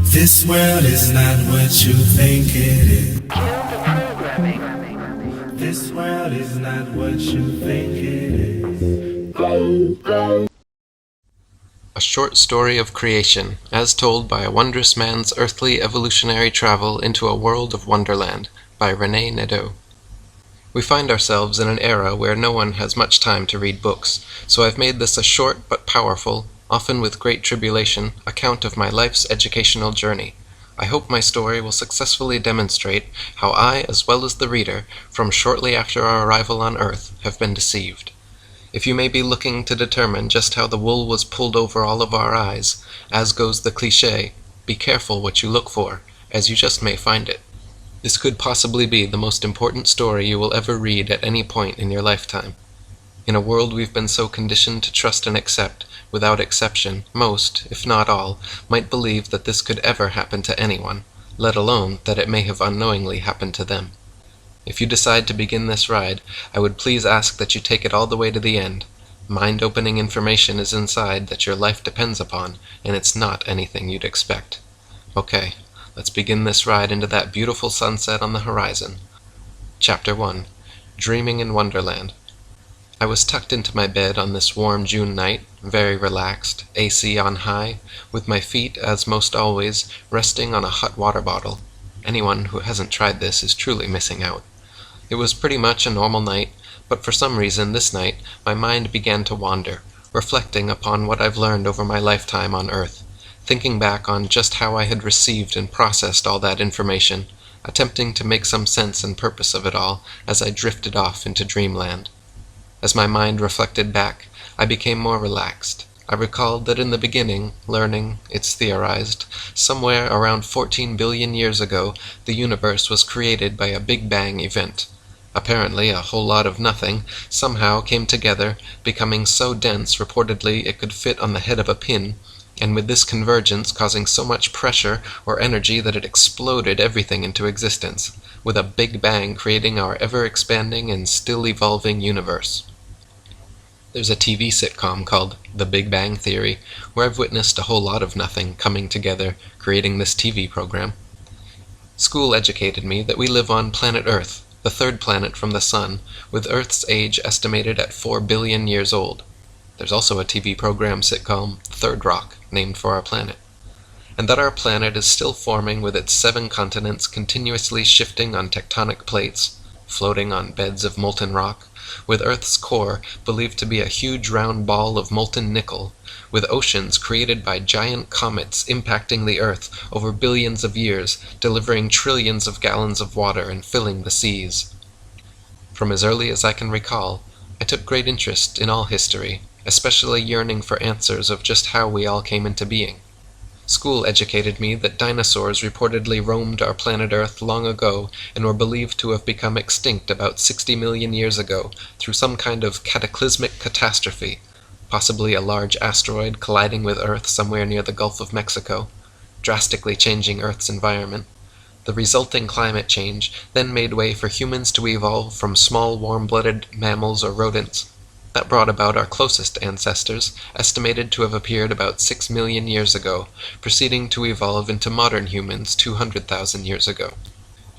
This world is not what you think it is. This world is not what you think it is. A short story of creation, as told by a wondrous man's earthly evolutionary travel into a world of wonderland, by Rene Nadeau. We find ourselves in an era where no one has much time to read books, so I've made this a short but powerful, often with great tribulation, account of my life's educational journey. I hope my story will successfully demonstrate how I, as well as the reader, from shortly after our arrival on Earth, have been deceived. If you may be looking to determine just how the wool was pulled over all of our eyes, as goes the cliché, be careful what you look for, as you just may find it. This could possibly be the most important story you will ever read at any point in your lifetime. In a world we've been so conditioned to trust and accept, without exception, most, if not all, might believe that this could ever happen to anyone, let alone that it may have unknowingly happened to them. If you decide to begin this ride, I would please ask that you take it all the way to the end. Mind-opening information is inside that your life depends upon, and it's not anything you'd expect. Okay, let's begin this ride into that beautiful sunset on the horizon. Chapter 1. Dreaming in Wonderland. I was tucked into my bed on this warm June night, very relaxed, AC on high, with my feet, as most always, resting on a hot water bottle. Anyone who hasn't tried this is truly missing out. It was pretty much a normal night, but for some reason this night my mind began to wander, reflecting upon what I've learned over my lifetime on Earth, thinking back on just how I had received and processed all that information, attempting to make some sense and purpose of it all as I drifted off into dreamland. As my mind reflected back, I became more relaxed. I recalled that in the beginning, learning, it's theorized, somewhere around 14 billion years ago, the universe was created by a Big Bang event. Apparently, a whole lot of nothing somehow came together, becoming so dense reportedly it could fit on the head of a pin, and with this convergence causing so much pressure or energy that it exploded everything into existence, with a Big Bang creating our ever-expanding and still-evolving universe. There's a TV sitcom called The Big Bang Theory, where I've witnessed a whole lot of nothing coming together, creating this TV program. School educated me that we live on planet Earth, the third planet from the Sun, with Earth's age estimated at 4 billion years old. There's also a TV program sitcom, Third Rock, named for our planet. And that our planet is still forming with its 7 continents continuously shifting on tectonic plates, floating on beds of molten rock, with Earth's core believed to be a huge round ball of molten nickel, with oceans created by giant comets impacting the Earth over billions of years, delivering trillions of gallons of water and filling the seas. From as early as I can recall, I took great interest in all history, especially yearning for answers of just how we all came into being. School educated me that dinosaurs reportedly roamed our planet Earth long ago and were believed to have become extinct about 60 million years ago through some kind of cataclysmic catastrophe, possibly a large asteroid colliding with Earth somewhere near the Gulf of Mexico, drastically changing Earth's environment. The resulting climate change then made way for humans to evolve from small warm-blooded mammals or rodents. That brought about our closest ancestors, estimated to have appeared about 6 million years ago, proceeding to evolve into modern humans 200,000 years ago.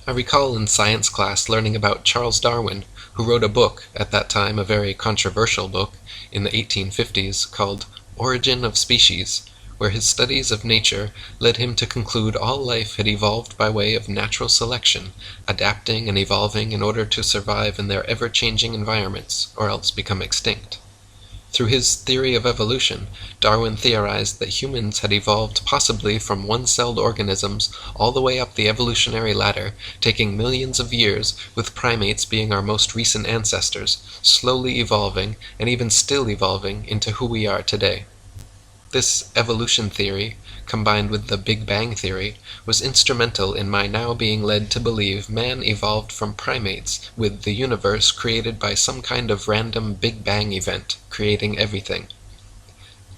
I recall in science class learning about Charles Darwin, who wrote a book, at that time a very controversial book, in the 1850s, called Origin of Species, where his studies of nature led him to conclude all life had evolved by way of natural selection, adapting and evolving in order to survive in their ever-changing environments, or else become extinct. Through his theory of evolution, Darwin theorized that humans had evolved possibly from one-celled organisms all the way up the evolutionary ladder, taking millions of years, with primates being our most recent ancestors, slowly evolving, and even still evolving, into who we are today. This evolution theory, combined with the Big Bang theory, was instrumental in my now being led to believe man evolved from primates, with the universe created by some kind of random Big Bang event, creating everything.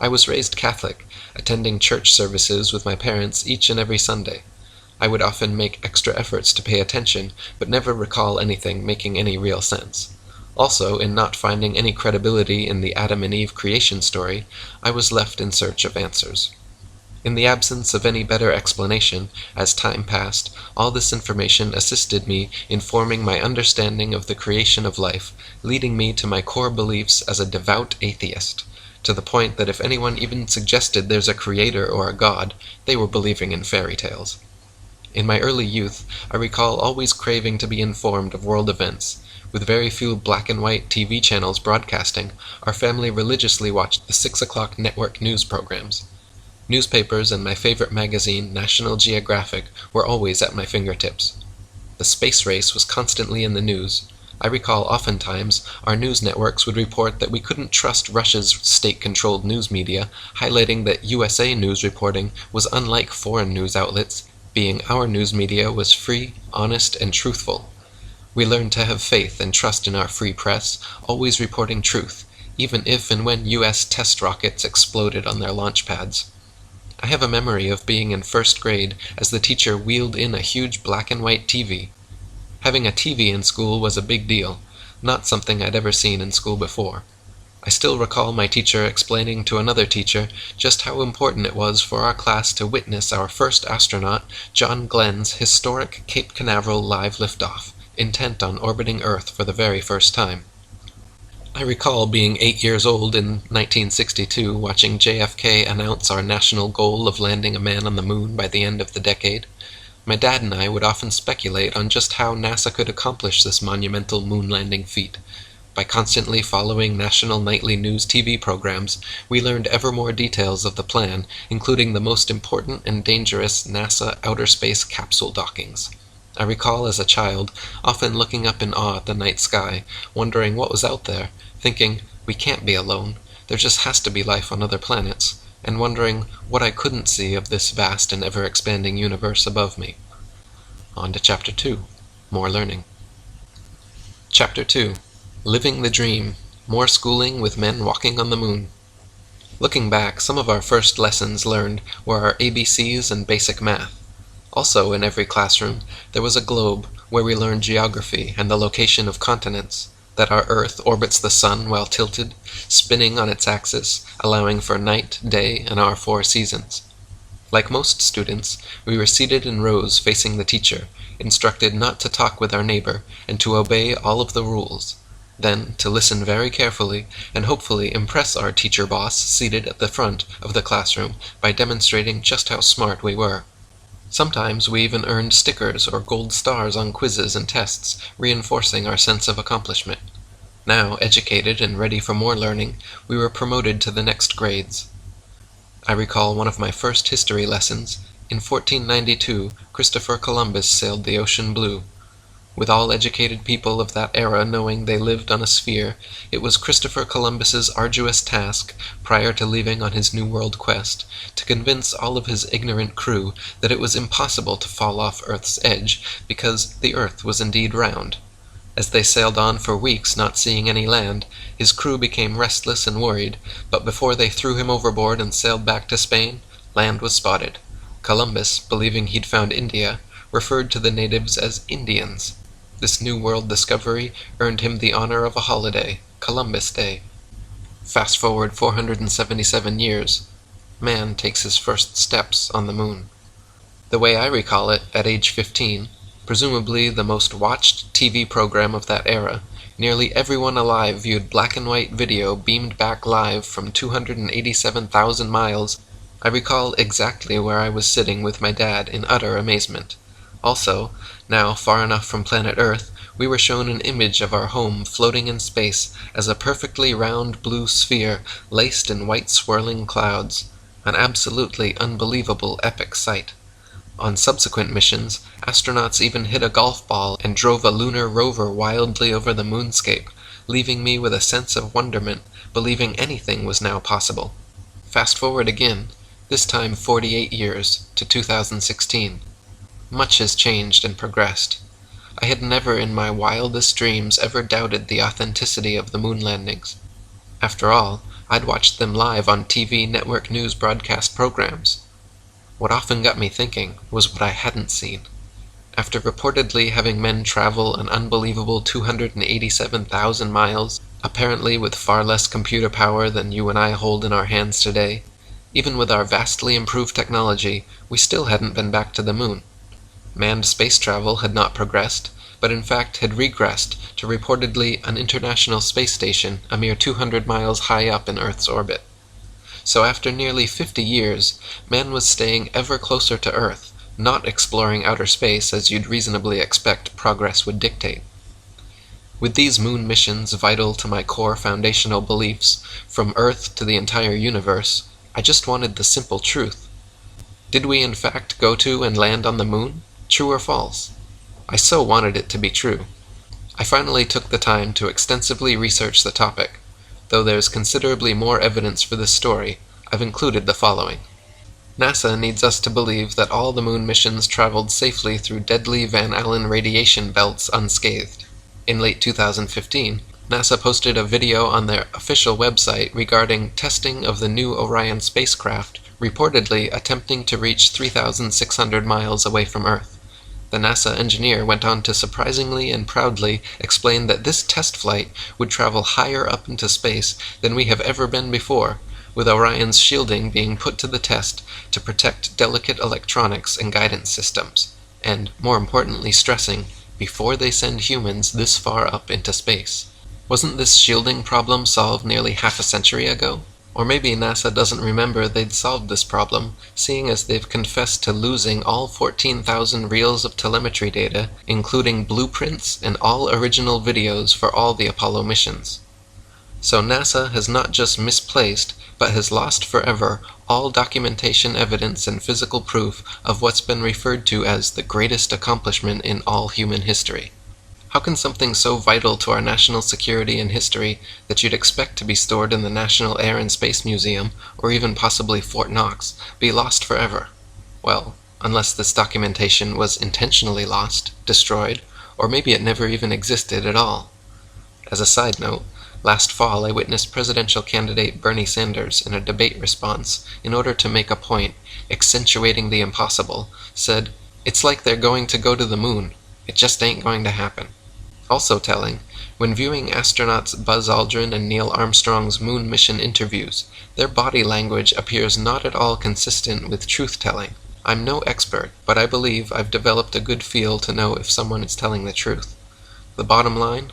I was raised Catholic, attending church services with my parents each and every Sunday. I would often make extra efforts to pay attention, but never recall anything making any real sense. Also, in not finding any credibility in the Adam and Eve creation story, I was left in search of answers. In the absence of any better explanation, as time passed, all this information assisted me in forming my understanding of the creation of life, leading me to my core beliefs as a devout atheist, to the point that if anyone even suggested there's a creator or a god, they were believing in fairy tales. In my early youth, I recall always craving to be informed of world events. With very few black and white TV channels broadcasting, our family religiously watched the 6 o'clock network news programs. Newspapers and my favorite magazine, National Geographic, were always at my fingertips. The space race was constantly in the news. I recall oftentimes our news networks would report that we couldn't trust Russia's state-controlled news media, highlighting that USA news reporting was unlike foreign news outlets, being our news media was free, honest, and truthful. We learned to have faith and trust in our free press, always reporting truth, even if and when US test rockets exploded on their launch pads. I have a memory of being in first grade as the teacher wheeled in a huge black and white TV. Having a TV in school was a big deal, not something I'd ever seen in school before. I still recall my teacher explaining to another teacher just how important it was for our class to witness our first astronaut, John Glenn's historic Cape Canaveral live liftoff, intent on orbiting Earth for the very first time. I recall being 8 years old in 1962 watching JFK announce our national goal of landing a man on the moon by the end of the decade. My dad and I would often speculate on just how NASA could accomplish this monumental moon landing feat. By constantly following national nightly news TV programs, we learned ever more details of the plan, including the most important and dangerous NASA outer space capsule dockings. I recall as a child often looking up in awe at the night sky, wondering what was out there, thinking, we can't be alone, there just has to be life on other planets, and wondering what I couldn't see of this vast and ever-expanding universe above me. On to Chapter 2, More Learning. Chapter 2, Living the Dream, More Schooling with Men Walking on the Moon. Looking back, some of our first lessons learned were our ABCs and basic math. Also, in every classroom, there was a globe where we learned geography and the location of continents, that our Earth orbits the Sun while tilted, spinning on its axis, allowing for night, day, and our 4 seasons. Like most students, we were seated in rows facing the teacher, instructed not to talk with our neighbor and to obey all of the rules. Then to listen very carefully and hopefully impress our teacher boss seated at the front of the classroom by demonstrating just how smart we were. Sometimes we even earned stickers or gold stars on quizzes and tests, reinforcing our sense of accomplishment. Now, educated and ready for more learning, we were promoted to the next grades. I recall one of my first history lessons. In 1492, Christopher Columbus sailed the ocean blue. With all educated people of that era knowing they lived on a sphere, it was Christopher Columbus's arduous task, prior to leaving on his New World quest, to convince all of his ignorant crew that it was impossible to fall off Earth's edge, because the Earth was indeed round. As they sailed on for weeks not seeing any land, his crew became restless and worried, but before they threw him overboard and sailed back to Spain, land was spotted. Columbus, believing he'd found India, referred to the natives as Indians. This New World discovery earned him the honor of a holiday, Columbus Day. Fast forward 477 years, man takes his first steps on the moon. The way I recall it, at age 15, presumably the most watched TV program of that era, nearly everyone alive viewed black and white video beamed back live from 287,000 miles. I recall exactly where I was sitting with my dad in utter amazement. Also, now far enough from planet Earth, we were shown an image of our home floating in space as a perfectly round blue sphere laced in white swirling clouds, an absolutely unbelievable epic sight. On subsequent missions, astronauts even hit a golf ball and drove a lunar rover wildly over the moonscape, leaving me with a sense of wonderment, believing anything was now possible. Fast forward again, this time 48 years, to 2016. Much has changed and progressed. I had never in my wildest dreams ever doubted the authenticity of the moon landings. After all, I'd watched them live on TV network news broadcast programs. What often got me thinking was what I hadn't seen. After reportedly having men travel an unbelievable 287,000 miles, apparently with far less computer power than you and I hold in our hands today, Even with our vastly improved technology, we still hadn't been back to the moon. Manned space travel had not progressed, but in fact had regressed to reportedly an international space station a mere 200 miles high up in Earth's orbit. So after nearly 50 years, man was staying ever closer to Earth, not exploring outer space as you'd reasonably expect progress would dictate. With these moon missions vital to my core foundational beliefs, from Earth to the entire universe, I just wanted the simple truth. Did we in fact go to and land on the moon? True or false? I so wanted it to be true. I finally took the time to extensively research the topic. Though there's considerably more evidence for this story, I've included the following. NASA needs us to believe that all the moon missions traveled safely through deadly Van Allen radiation belts unscathed. In late 2015, NASA posted a video on their official website regarding testing of the new Orion spacecraft, reportedly attempting to reach 3,600 miles away from Earth. The NASA engineer went on to surprisingly and proudly explain that this test flight would travel higher up into space than we have ever been before, with Orion's shielding being put to the test to protect delicate electronics and guidance systems, and, more importantly, stressing, before they send humans this far up into space. Wasn't this shielding problem solved nearly half a century ago? Or maybe NASA doesn't remember they'd solved this problem, seeing as they've confessed to losing all 14,000 reels of telemetry data, including blueprints and all original videos for all the Apollo missions. So NASA has not just misplaced, but has lost forever all documentation evidence and physical proof of what's been referred to as the greatest accomplishment in all human history. How can something so vital to our national security and history that you'd expect to be stored in the National Air and Space Museum, or even possibly Fort Knox, be lost forever? Well, unless this documentation was intentionally lost, destroyed, or maybe it never even existed at all. As a side note, last fall I witnessed presidential candidate Bernie Sanders in a debate response, in order to make a point, accentuating the impossible, said, "It's like they're going to go to the moon. It just ain't going to happen." Also telling, when viewing astronauts Buzz Aldrin and Neil Armstrong's moon mission interviews, their body language appears not at all consistent with truth-telling. I'm no expert, but I believe I've developed a good feel to know if someone is telling the truth. The bottom line?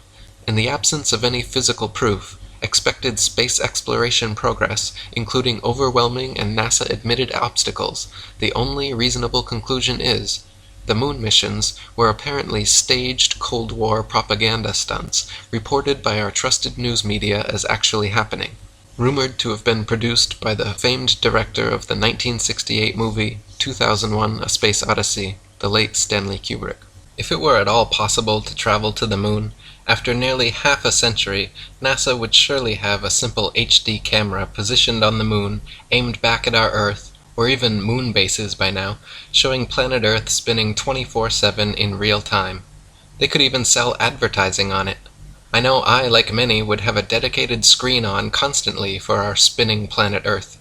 In the absence of any physical proof, expected space exploration progress, including overwhelming and NASA-admitted obstacles, the only reasonable conclusion is, the moon missions were apparently staged Cold War propaganda stunts, reported by our trusted news media as actually happening, rumored to have been produced by the famed director of the 1968 movie 2001: A Space Odyssey, the late Stanley Kubrick. If it were at all possible to travel to the moon, after nearly half a century, NASA would surely have a simple HD camera positioned on the moon, aimed back at our Earth, or even moon bases by now, showing planet Earth spinning 24/7 in real time. They could even sell advertising on it. I know I, like many, would have a dedicated screen on constantly for our spinning planet Earth.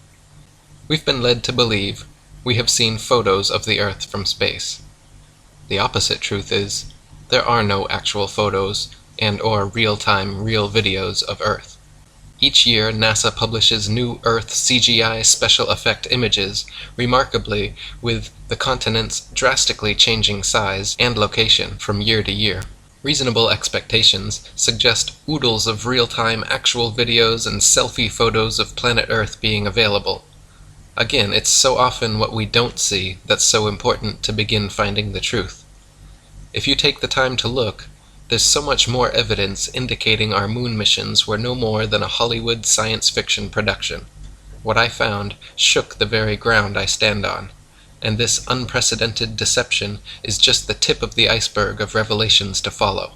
We've been led to believe we have seen photos of the Earth from space. The opposite truth is, there are no actual photos and/or real-time, real videos of Earth. Each year, NASA publishes new Earth CGI special effect images, remarkably with the continents drastically changing size and location from year to year. Reasonable expectations suggest oodles of real-time actual videos and selfie photos of planet Earth being available. Again, it's so often what we don't see that's so important to begin finding the truth. If you take the time to look, there's so much more evidence indicating our moon missions were no more than a Hollywood science fiction production. What I found shook the very ground I stand on, and this unprecedented deception is just the tip of the iceberg of revelations to follow.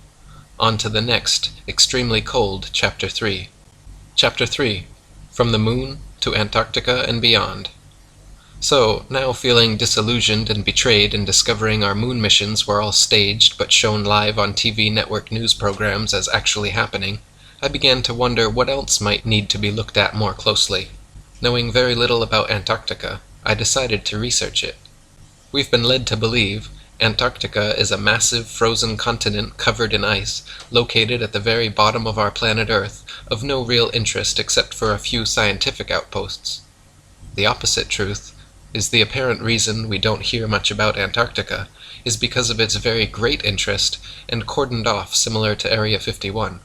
On to the next, extremely cold, Chapter 3. Chapter 3. From the Moon to Antarctica and Beyond. So, now feeling disillusioned and betrayed in discovering our moon missions were all staged but shown live on TV network news programs as actually happening, I began to wonder what else might need to be looked at more closely. Knowing very little about Antarctica, I decided to research it. We've been led to believe Antarctica is a massive frozen continent covered in ice, located at the very bottom of our planet Earth, of no real interest except for a few scientific outposts. The opposite truth is the apparent reason we don't hear much about Antarctica is because of its very great interest and cordoned off similar to Area 51.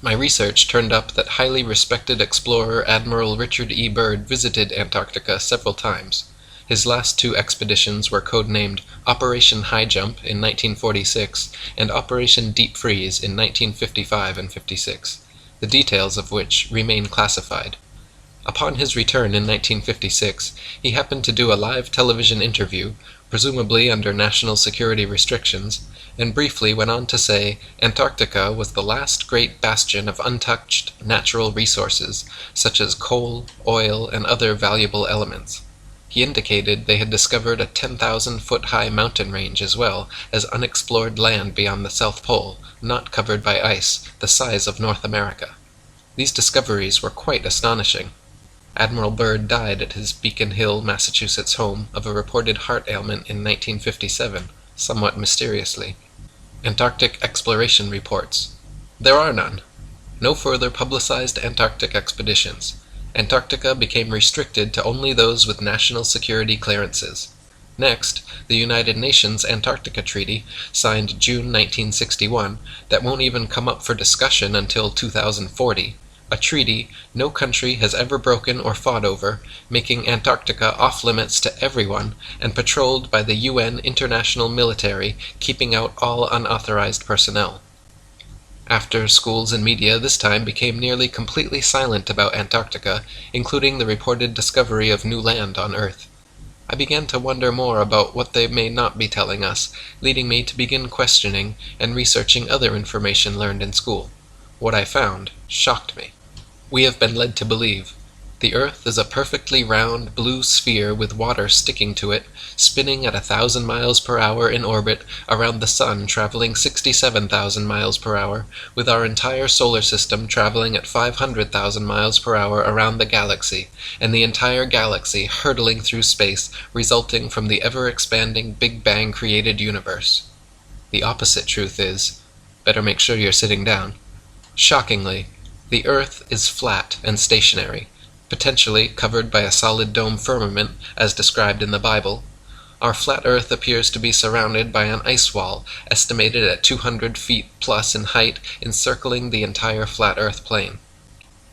My research turned up that highly respected explorer Admiral Richard E. Byrd visited Antarctica several times. His last two expeditions were codenamed Operation High Jump in 1946 and Operation Deep Freeze in 1955 and 56, the details of which remain classified. Upon his return in 1956, he happened to do a live television interview, presumably under national security restrictions, and briefly went on to say Antarctica was the last great bastion of untouched natural resources, such as coal, oil, and other valuable elements. He indicated they had discovered a 10,000-foot-high mountain range as well as unexplored land beyond the South Pole, not covered by ice, the size of North America. These discoveries were quite astonishing. Admiral Byrd died at his Beacon Hill, Massachusetts home of a reported heart ailment in 1957, somewhat mysteriously. Antarctic exploration reports. There are none. No further publicized Antarctic expeditions. Antarctica became restricted to only those with national security clearances. Next, the United Nations Antarctica Treaty, signed June 1961, that won't even come up for discussion until 2040, a treaty no country has ever broken or fought over, making Antarctica off-limits to everyone and patrolled by the UN International Military, keeping out all unauthorized personnel. After schools and media this time became nearly completely silent about Antarctica, including the reported discovery of new land on Earth, I began to wonder more about what they may not be telling us, leading me to begin questioning and researching other information learned in school. What I found shocked me. We have been led to believe the Earth is a perfectly round blue sphere with water sticking to it, spinning at 1,000 miles per hour in orbit around the Sun, traveling 67,000 miles per hour, with our entire solar system traveling at 500,000 miles per hour around the galaxy, and the entire galaxy hurtling through space, resulting from the ever-expanding Big Bang created universe. The opposite truth is, better make sure you're sitting down. Shockingly, the Earth is flat and stationary, potentially covered by a solid dome firmament, as described in the Bible. Our flat Earth appears to be surrounded by an ice wall, estimated at 200 feet plus in height, encircling the entire flat Earth plane.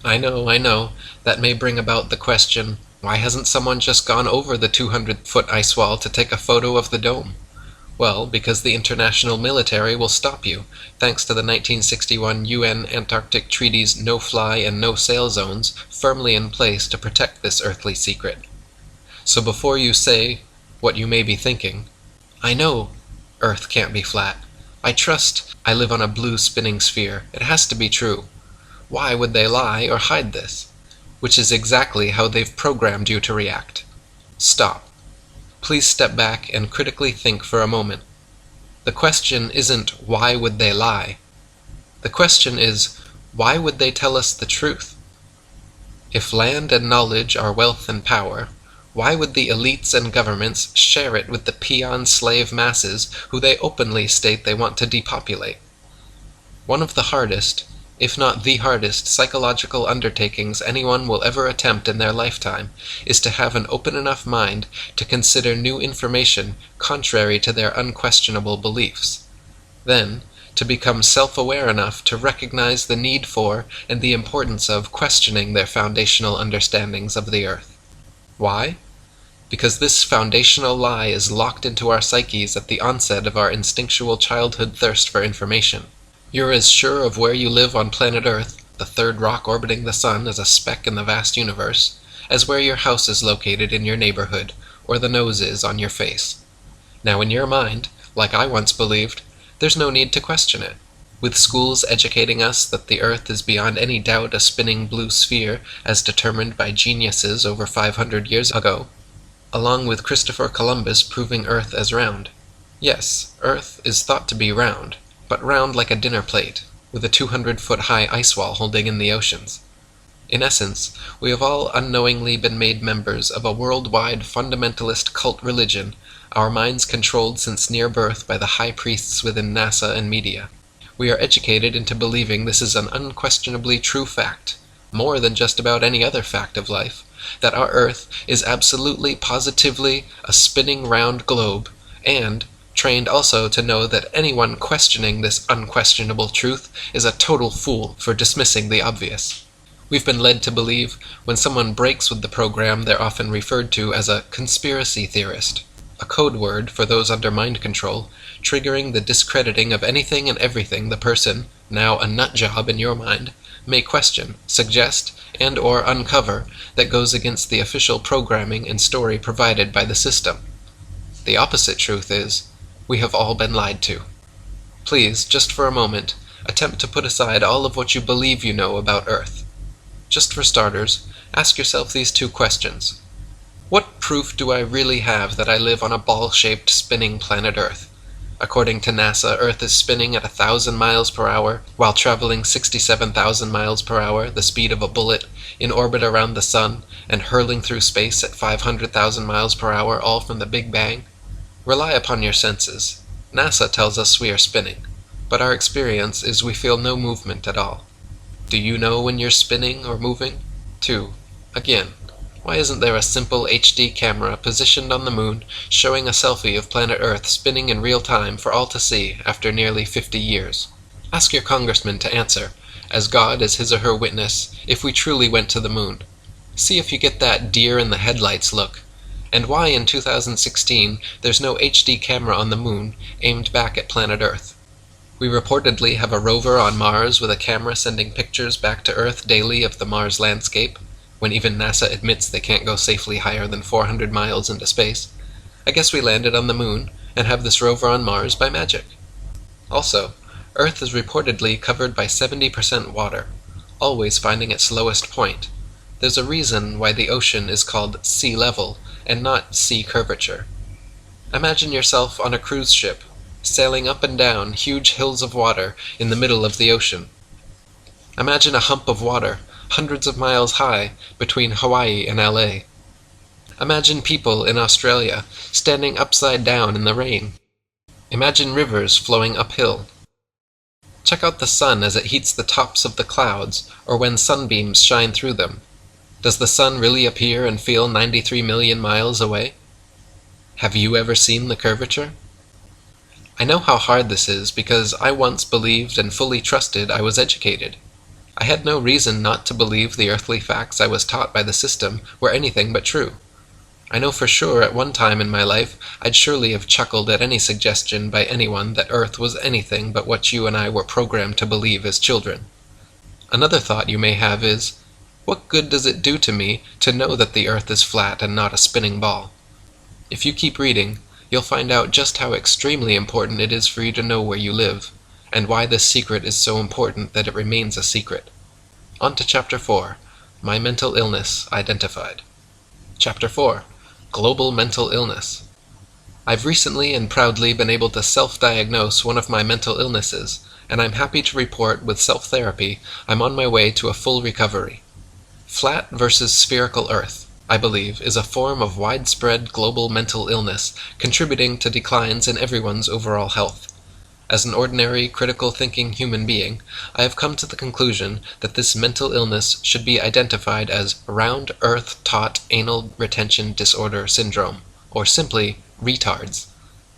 I know, that may bring about the question, why hasn't someone just gone over the 200-foot ice wall to take a photo of the dome? Well, because the international military will stop you, thanks to the 1961 UN Antarctic Treaty's no-fly and no-sail zones firmly in place to protect this earthly secret. So before you say what you may be thinking, I know Earth can't be flat. I trust I live on a blue spinning sphere. It has to be true. Why would they lie or hide this? Which is exactly how they've programmed you to react. Stop. Please step back and critically think for a moment. The question isn't, why would they lie? The question is, why would they tell us the truth? If land and knowledge are wealth and power, why would the elites and governments share it with the peon slave masses who they openly state they want to depopulate? One of the hardest, if not the hardest, psychological undertakings anyone will ever attempt in their lifetime is to have an open enough mind to consider new information contrary to their unquestionable beliefs. Then, to become self-aware enough to recognize the need for and the importance of questioning their foundational understandings of the Earth. Why? Because this foundational lie is locked into our psyches at the onset of our instinctual childhood thirst for information. You're as sure of where you live on planet Earth, the third rock orbiting the Sun as a speck in the vast universe, as where your house is located in your neighborhood, or the nose is on your face. Now in your mind, like I once believed, there's no need to question it. With schools educating us that the Earth is beyond any doubt a spinning blue sphere as determined by geniuses over 500 years ago, along with Christopher Columbus proving Earth as round. Yes, Earth is thought to be round, but round like a dinner plate, with a 200-foot-high ice wall holding in the oceans. In essence, we have all unknowingly been made members of a worldwide fundamentalist cult religion, our minds controlled since near birth by the high priests within NASA and media. We are educated into believing this is an unquestionably true fact, more than just about any other fact of life, that our Earth is absolutely positively a spinning round globe, and trained also to know that anyone questioning this unquestionable truth is a total fool for dismissing the obvious. We've been led to believe when someone breaks with the program they're often referred to as a conspiracy theorist, a code word for those under mind control, triggering the discrediting of anything and everything the person, now a nut job in your mind, may question, suggest, and or uncover that goes against the official programming and story provided by the system. The opposite truth is, we have all been lied to. Please, just for a moment, attempt to put aside all of what you believe you know about Earth. Just for starters, ask yourself these two questions. What proof do I really have that I live on a ball-shaped spinning planet Earth? According to NASA, Earth is spinning at 1,000 miles per hour, while traveling 67,000 miles per hour, the speed of a bullet, in orbit around the Sun, and hurling through space at 500,000 miles per hour, all from the Big Bang. Rely upon your senses. NASA tells us we are spinning, but our experience is we feel no movement at all. Do you know when you're spinning or moving? 2. Again, why isn't there a simple HD camera positioned on the moon showing a selfie of planet Earth spinning in real time for all to see after nearly 50 years? Ask your congressman to answer, as God is his or her witness, if we truly went to the moon. See if you get that deer in the headlights look. And why in 2016 there's no HD camera on the moon aimed back at planet Earth. We reportedly have a rover on Mars with a camera sending pictures back to Earth daily of the Mars landscape, when even NASA admits they can't go safely higher than 400 miles into space. I guess we landed on the moon and have this rover on Mars by magic. Also, Earth is reportedly covered by 70% water, always finding its lowest point. There's a reason why the ocean is called sea level and not sea curvature. Imagine yourself on a cruise ship, sailing up and down huge hills of water in the middle of the ocean. Imagine a hump of water, hundreds of miles high, between Hawaii and LA. Imagine people in Australia standing upside down in the rain. Imagine rivers flowing uphill. Check out the sun as it heats the tops of the clouds, or when sunbeams shine through them. Does the sun really appear and feel 93 million miles away? Have you ever seen the curvature? I know how hard this is because I once believed and fully trusted I was educated. I had no reason not to believe the earthly facts I was taught by the system were anything but true. I know for sure at one time in my life I'd surely have chuckled at any suggestion by anyone that Earth was anything but what you and I were programmed to believe as children. Another thought you may have is, what good does it do to me to know that the Earth is flat and not a spinning ball? If you keep reading, you'll find out just how extremely important it is for you to know where you live, and why this secret is so important that it remains a secret. On to Chapter 4, My Mental Illness Identified. Chapter 4, Global Mental Illness. I've recently and proudly been able to self-diagnose one of my mental illnesses, and I'm happy to report with self-therapy I'm on my way to a full recovery. Flat versus spherical Earth, I believe, is a form of widespread global mental illness contributing to declines in everyone's overall health. As an ordinary, critical-thinking human being, I have come to the conclusion that this mental illness should be identified as Round Earth Taut Anal Retention Disorder Syndrome, or simply retards,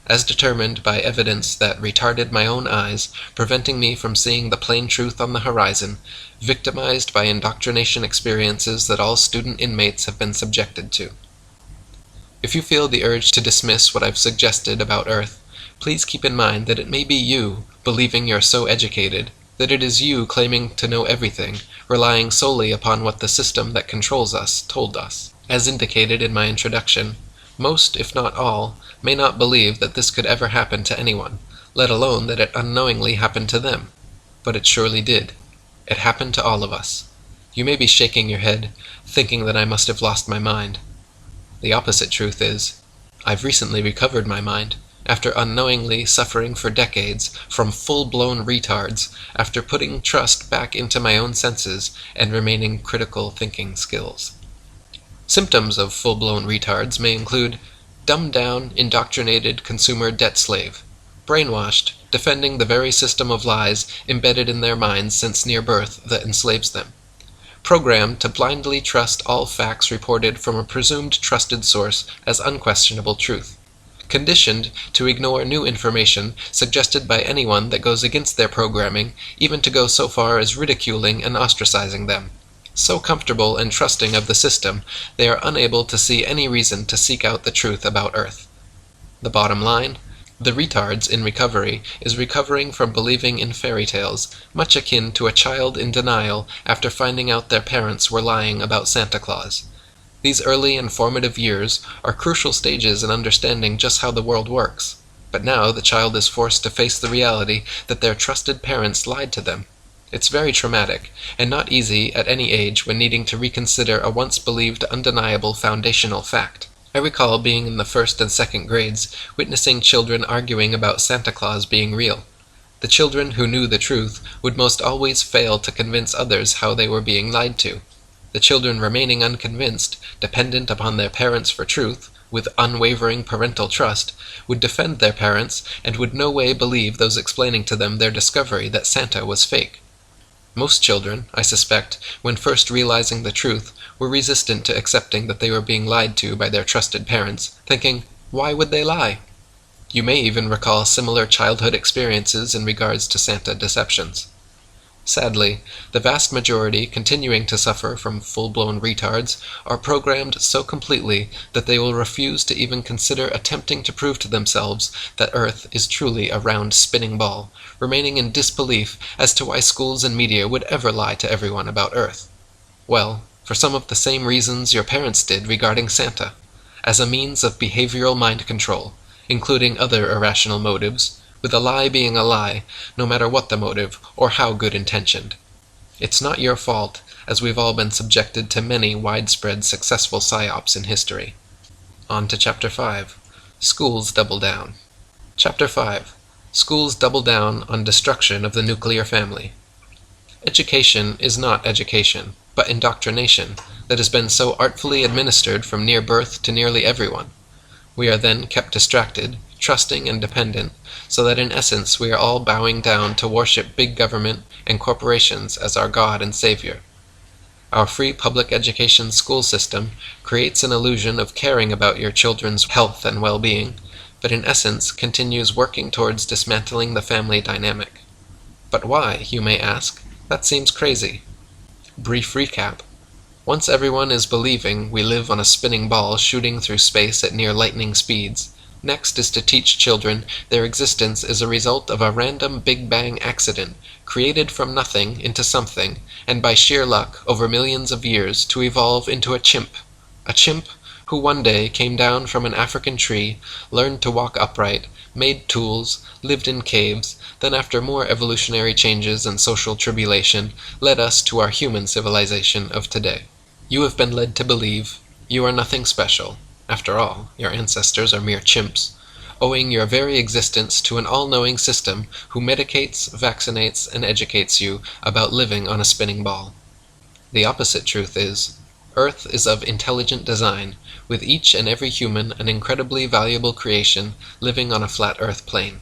as determined by evidence that retarded my own eyes, preventing me from seeing the plain truth on the horizon, victimized by indoctrination experiences that all student inmates have been subjected to. If you feel the urge to dismiss what I've suggested about Earth, please keep in mind that it may be you, believing you're so educated, that it is you claiming to know everything, relying solely upon what the system that controls us told us. As indicated in my introduction, most, if not all, may not believe that this could ever happen to anyone, let alone that it unknowingly happened to them. But it surely did. It happened to all of us. You may be shaking your head, thinking that I must have lost my mind. The opposite truth is, I've recently recovered my mind, after unknowingly suffering for decades from full-blown retards, after putting trust back into my own senses and remaining critical thinking skills. Symptoms of full-blown retards may include dumbed-down, indoctrinated consumer debt slave, brainwashed, defending the very system of lies embedded in their minds since near birth that enslaves them, programmed to blindly trust all facts reported from a presumed trusted source as unquestionable truth, conditioned to ignore new information suggested by anyone that goes against their programming, even to go so far as ridiculing and ostracizing them. So comfortable and trusting of the system, they are unable to see any reason to seek out the truth about Earth. The bottom line: the retards in recovery is recovering from believing in fairy tales, much akin to a child in denial after finding out their parents were lying about Santa Claus. These early and formative years are crucial stages in understanding just how the world works, but now the child is forced to face the reality that their trusted parents lied to them. It's very traumatic, and not easy at any age when needing to reconsider a once believed undeniable foundational fact. I recall being in the first and second grades, witnessing children arguing about Santa Claus being real. The children who knew the truth would most always fail to convince others how they were being lied to. The children remaining unconvinced, dependent upon their parents for truth, with unwavering parental trust, would defend their parents and would no way believe those explaining to them their discovery that Santa was fake. Most children, I suspect, when first realizing the truth, were resistant to accepting that they were being lied to by their trusted parents, thinking, why would they lie? You may even recall similar childhood experiences in regards to Santa deceptions. Sadly, the vast majority continuing to suffer from full-blown retards are programmed so completely that they will refuse to even consider attempting to prove to themselves that Earth is truly a round spinning ball, remaining in disbelief as to why schools and media would ever lie to everyone about Earth. Well, for some of the same reasons your parents did regarding Santa, as a means of behavioral mind control, including other irrational motives, with a lie being a lie, no matter what the motive or how good intentioned. It's not your fault, as we've all been subjected to many widespread successful psyops in history. On to Chapter 5. Schools double down. Chapter 5. Schools double down on destruction of the nuclear family. Education is not education, but indoctrination that has been so artfully administered from near birth to nearly everyone. We are then kept distracted, trusting and dependent, so that in essence we are all bowing down to worship big government and corporations as our God and Savior. Our free public education school system creates an illusion of caring about your children's health and well-being, but in essence continues working towards dismantling the family dynamic. But why, you may ask? That seems crazy. Brief recap. Once everyone is believing we live on a spinning ball shooting through space at near lightning speeds, next is to teach children their existence is a result of a random Big Bang accident, created from nothing into something, and by sheer luck over millions of years to evolve into a chimp who one day came down from an African tree, learned to walk upright, made tools, lived in caves, then after more evolutionary changes and social tribulation, led us to our human civilization of today. You have been led to believe you are nothing special. After all, your ancestors are mere chimps, owing your very existence to an all-knowing system who medicates, vaccinates, and educates you about living on a spinning ball. The opposite truth is, Earth is of intelligent design, with each and every human an incredibly valuable creation living on a flat Earth plane.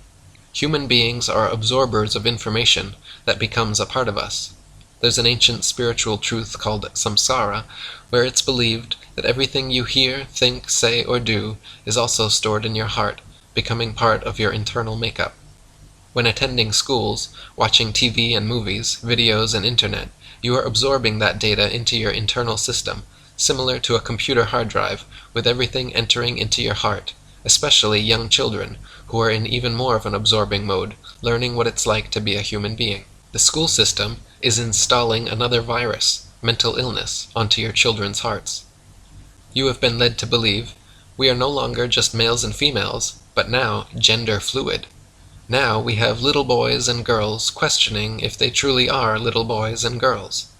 Human beings are absorbers of information that becomes a part of us. There's an ancient spiritual truth called samsara, where it's believed that everything you hear, think, say, or do is also stored in your heart, becoming part of your internal makeup. When attending schools, watching TV and movies, videos, and internet, you are absorbing that data into your internal system, similar to a computer hard drive, with everything entering into your heart, especially young children, who are in even more of an absorbing mode, learning what it's like to be a human being. The school system is installing another virus, mental illness, onto your children's hearts. You have been led to believe we are no longer just males and females, but now gender fluid. Now we have little boys and girls questioning if they truly are little boys and girls.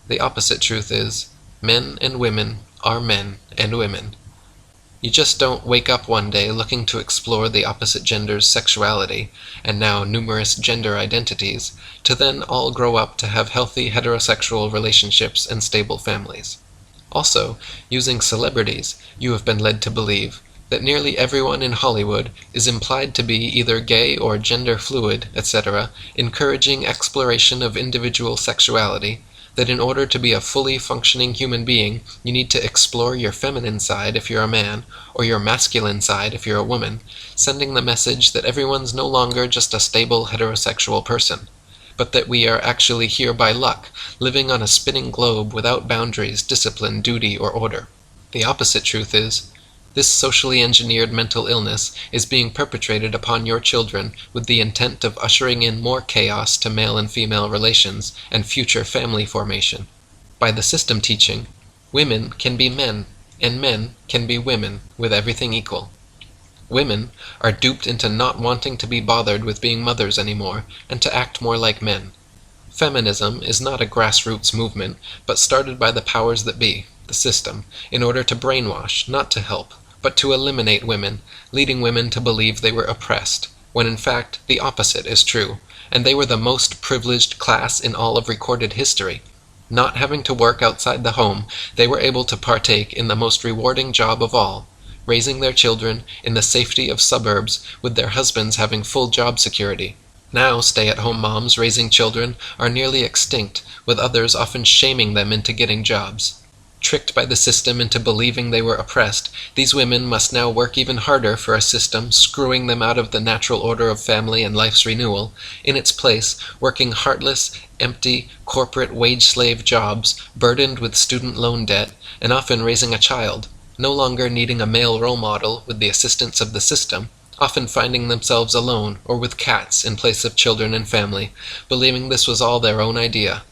The opposite truth is, men and women are men and women. You just don't wake up one day looking to explore the opposite gender's sexuality, and now numerous gender identities, to then all grow up to have healthy heterosexual relationships and stable families. Also, using celebrities, you have been led to believe that nearly everyone in Hollywood is implied to be either gay or gender fluid, etc., encouraging exploration of individual sexuality, that in order to be a fully functioning human being, you need to explore your feminine side if you're a man, or your masculine side if you're a woman, sending the message that everyone's no longer just a stable heterosexual person, but that we are actually here by luck, living on a spinning globe without boundaries, discipline, duty, or order. The opposite truth is, this socially engineered mental illness is being perpetrated upon your children with the intent of ushering in more chaos to male and female relations and future family formation. By the system teaching, women can be men, and men can be women, with everything equal. Women are duped into not wanting to be bothered with being mothers anymore, and to act more like men. Feminism is not a grassroots movement, but started by the powers that be, the system, in order to brainwash, not to help, but to eliminate women, leading women to believe they were oppressed, when in fact the opposite is true, and they were the most privileged class in all of recorded history. Not having to work outside the home, they were able to partake in the most rewarding job of all, raising their children in the safety of suburbs with their husbands having full job security. Now stay-at-home moms raising children are nearly extinct, with others often shaming them into getting jobs. Tricked by the system into believing they were oppressed, these women must now work even harder for a system screwing them out of the natural order of family and life's renewal, in its place working heartless, empty, corporate wage-slave jobs burdened with student loan debt, and often raising a child, no longer needing a male role model with the assistance of the system, often finding themselves alone or with cats in place of children and family, believing this was all their own idea.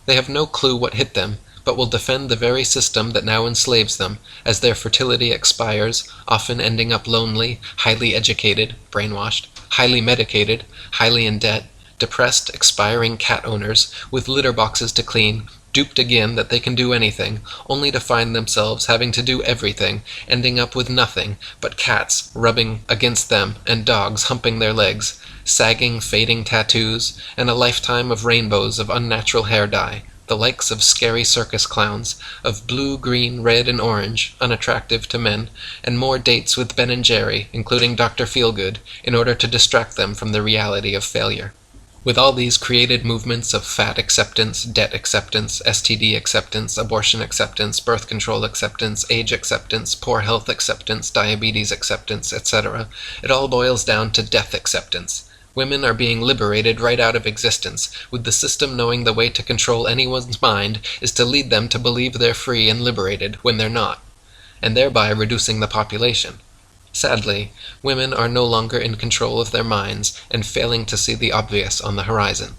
They have no clue what hit them, but will defend the very system that now enslaves them, as their fertility expires, often ending up lonely, highly educated, brainwashed, highly medicated, highly in debt, depressed, expiring cat owners, with litter boxes to clean, duped again that they can do anything, only to find themselves having to do everything, ending up with nothing but cats rubbing against them and dogs humping their legs, sagging, fading tattoos, and a lifetime of rainbows of unnatural hair dye, the likes of scary circus clowns, of blue, green, red, and orange, unattractive to men, and more dates with Ben and Jerry, including Dr. Feelgood, in order to distract them from the reality of failure. With all these created movements of fat acceptance, debt acceptance, STD acceptance, abortion acceptance, birth control acceptance, age acceptance, poor health acceptance, diabetes acceptance, etc., it all boils down to death acceptance. Women are being liberated right out of existence, with the system knowing the way to control anyone's mind is to lead them to believe they're free and liberated when they're not, and thereby reducing the population. Sadly, women are no longer in control of their minds and failing to see the obvious on the horizon.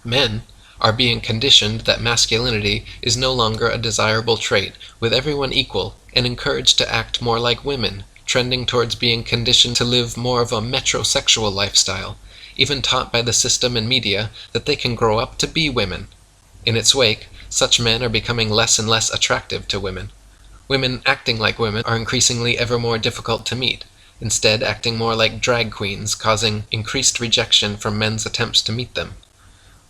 Men are being conditioned that masculinity is no longer a desirable trait, with everyone equal, and encouraged to act more like women, trending towards being conditioned to live more of a metrosexual lifestyle, even taught by the system and media that they can grow up to be women. In its wake, such men are becoming less and less attractive to women. Women acting like women are increasingly ever more difficult to meet, instead acting more like drag queens, causing increased rejection from men's attempts to meet them.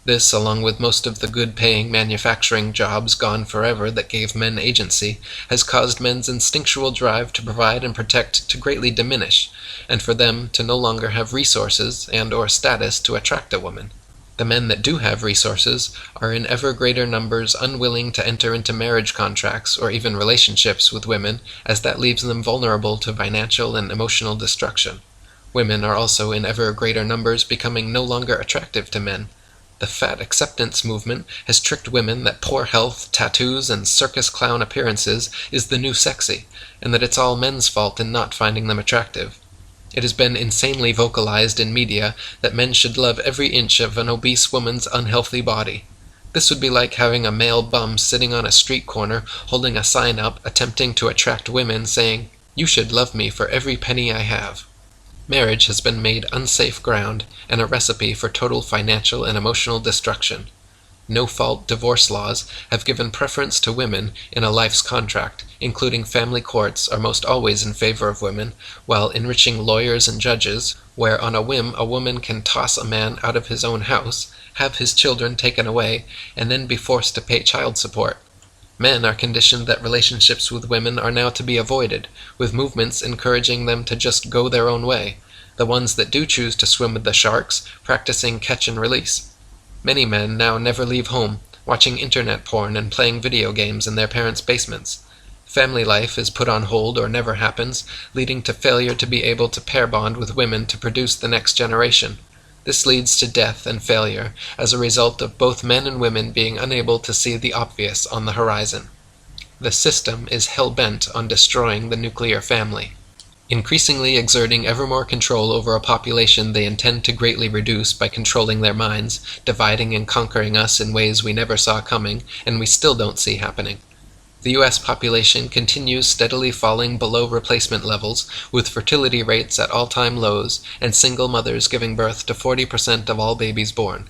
This, along with most of the good-paying manufacturing jobs gone forever that gave men agency, has caused men's instinctual drive to provide and protect to greatly diminish, and for them to no longer have resources and/or status to attract a woman. The men that do have resources are in ever greater numbers unwilling to enter into marriage contracts or even relationships with women, as that leaves them vulnerable to financial and emotional destruction. Women are also in ever greater numbers becoming no longer attractive to men. The fat acceptance movement has tricked women that poor health, tattoos, and circus clown appearances is the new sexy, and that it's all men's fault in not finding them attractive. It has been insanely vocalized in media that men should love every inch of an obese woman's unhealthy body. This would be like having a male bum sitting on a street corner holding a sign up attempting to attract women saying, "You should love me for every penny I have." Marriage has been made unsafe ground and a recipe for total financial and emotional destruction. No-fault divorce laws have given preference to women in a life's contract, including family courts are most always in favor of women, while enriching lawyers and judges, where on a whim a woman can toss a man out of his own house, have his children taken away, and then be forced to pay child support. Men are conditioned that relationships with women are now to be avoided, with movements encouraging them to just go their own way, the ones that do choose to swim with the sharks, practicing catch and release. Many men now never leave home, watching internet porn and playing video games in their parents' basements. Family life is put on hold or never happens, leading to failure to be able to pair bond with women to produce the next generation. This leads to death and failure as a result of both men and women being unable to see the obvious on the horizon. The system is hell-bent on destroying the nuclear family, increasingly exerting ever more control over a population they intend to greatly reduce by controlling their minds, dividing and conquering us in ways we never saw coming and we still don't see happening. The U.S. population continues steadily falling below replacement levels, with fertility rates at all-time lows and single mothers giving birth to 40% of all babies born.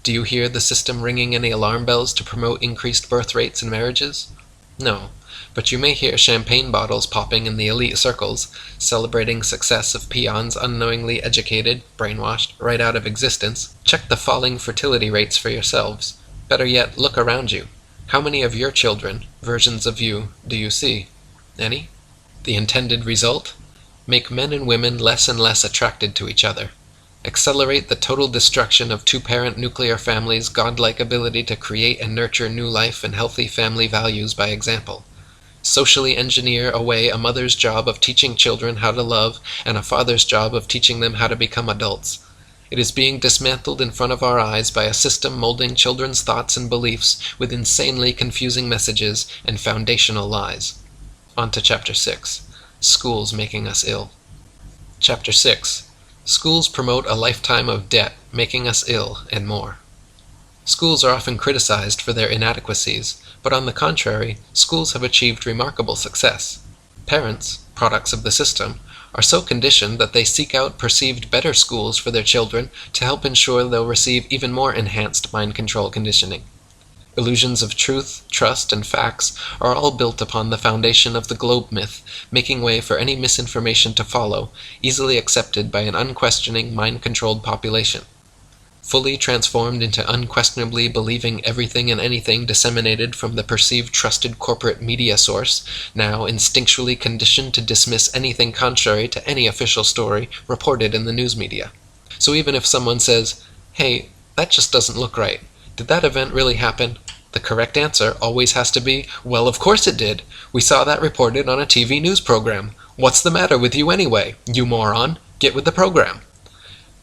Do you hear the system ringing any alarm bells to promote increased birth rates and marriages? No, but you may hear champagne bottles popping in the elite circles, celebrating success of peons unknowingly educated, brainwashed, right out of existence. Check the falling fertility rates for yourselves. Better yet, look around you. How many of your children, versions of you, do you see? Any? The intended result? Make men and women less and less attracted to each other. Accelerate the total destruction of two-parent nuclear families' godlike ability to create and nurture new life and healthy family values by example. Socially engineer away a mother's job of teaching children how to love and a father's job of teaching them how to become adults. It is being dismantled in front of our eyes by a system molding children's thoughts and beliefs with insanely confusing messages and foundational lies. On to Chapter 6. Schools making us ill. Chapter 6. Schools promote a lifetime of debt, making us ill, and more. Schools are often criticized for their inadequacies, but on the contrary, schools have achieved remarkable success. Parents, products of the system, are so conditioned that they seek out perceived better schools for their children to help ensure they'll receive even more enhanced mind control conditioning. Illusions of truth, trust, and facts are all built upon the foundation of the globe myth, making way for any misinformation to follow, easily accepted by an unquestioning, mind-controlled population. Fully transformed into unquestionably believing everything and anything disseminated from the perceived trusted corporate media source, now instinctually conditioned to dismiss anything contrary to any official story reported in the news media. So even if someone says, "Hey, that just doesn't look right. Did that event really happen?" the correct answer always has to be, "Well, of course it did. We saw that reported on a TV news program. What's the matter with you anyway, you moron? Get with the program."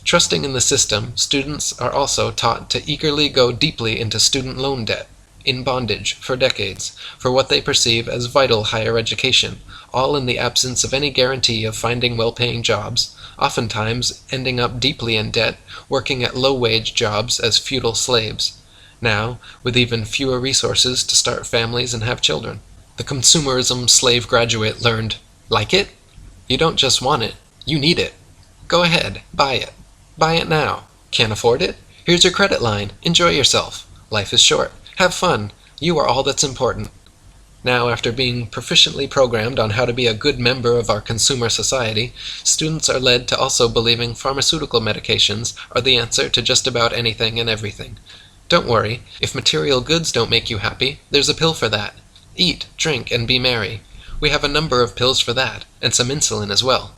Trusting in the system, students are also taught to eagerly go deeply into student loan debt, in bondage for decades, for what they perceive as vital higher education, all in the absence of any guarantee of finding well-paying jobs, oftentimes ending up deeply in debt, working at low-wage jobs as feudal slaves. Now, with even fewer resources to start families and have children. The consumerism slave graduate learned, like it? You don't just want it, you need it. Go ahead, buy it. Buy it now. Can't afford it? Here's your credit line. Enjoy yourself. Life is short. Have fun. You are all that's important. Now, after being proficiently programmed on how to be a good member of our consumer society, students are led to also believing pharmaceutical medications are the answer to just about anything and everything. Don't worry, if material goods don't make you happy, there's a pill for that. Eat, drink, and be merry. We have a number of pills for that, and some insulin as well.